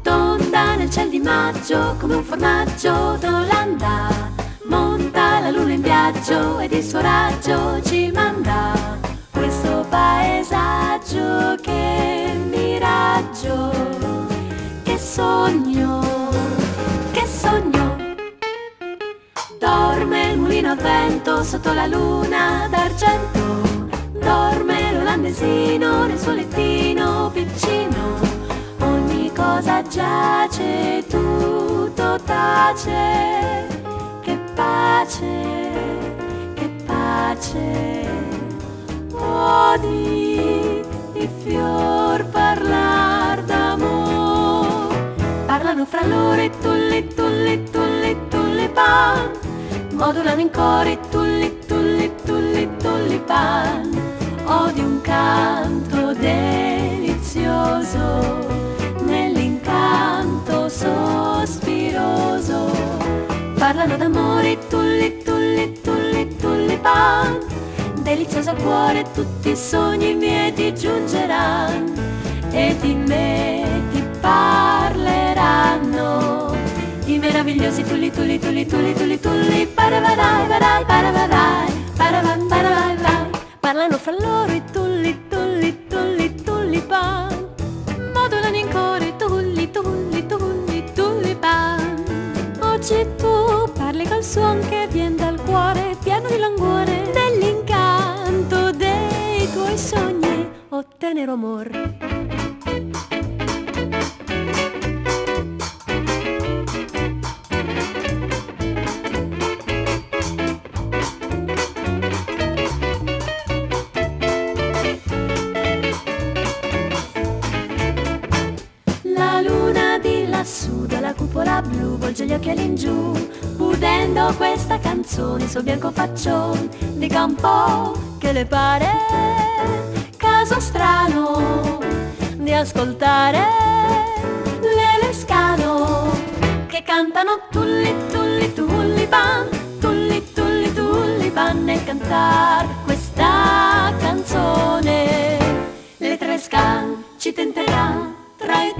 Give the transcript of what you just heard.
Tonda nel ciel di maggio come un formaggio d'Olanda, monta la luna in viaggio ed il suo raggio ci manda. Questo paesaggio, che miraggio, che sogno, che sogno. Dorme il mulino a vento sotto la luna d'argento, dorme l'olandesino nel suo lettino piccino. Ogni cosa giace, tutto tace, che pace, che pace. Odi i fior parlar d'amor, parlano fra loro e tulli, tulli, tulli, tullipan, modulano in cori tulli, tulli, tulli, tullipan. Odi un canto delizioso nell'incanto sospiroso, parlano d'amore tulli, tulli, tulli, tullipan. Delizioso cuore, tutti i sogni miei ti giungeranno e di me ti parleranno. I meravigliosi tulli, tulli, tulli, tulli, tulli, tulli, paravadai, vadai, paravadai, paravan, paravadai. Parlano fra loro i tulli, tulli, tulli, tullipan, modulano in cori tulli, tulli, tulli, tullipan. Oggi tu parli col suon che vien dal cuore, pieno di languore, dell'incanto dei tuoi sogni, oh tenero amor. La luna di lassù dalla cupola blu volge gli occhi all'ingiù, udendo questa canzone sul bianco faccione. Dica un po' che le pare caso strano di ascoltare le Lescano che cantano tulli, tulli, tullipan, tulli, tulli, tullipan, nel cantar questa canzone. Le tre Lescan ci tenterà tra i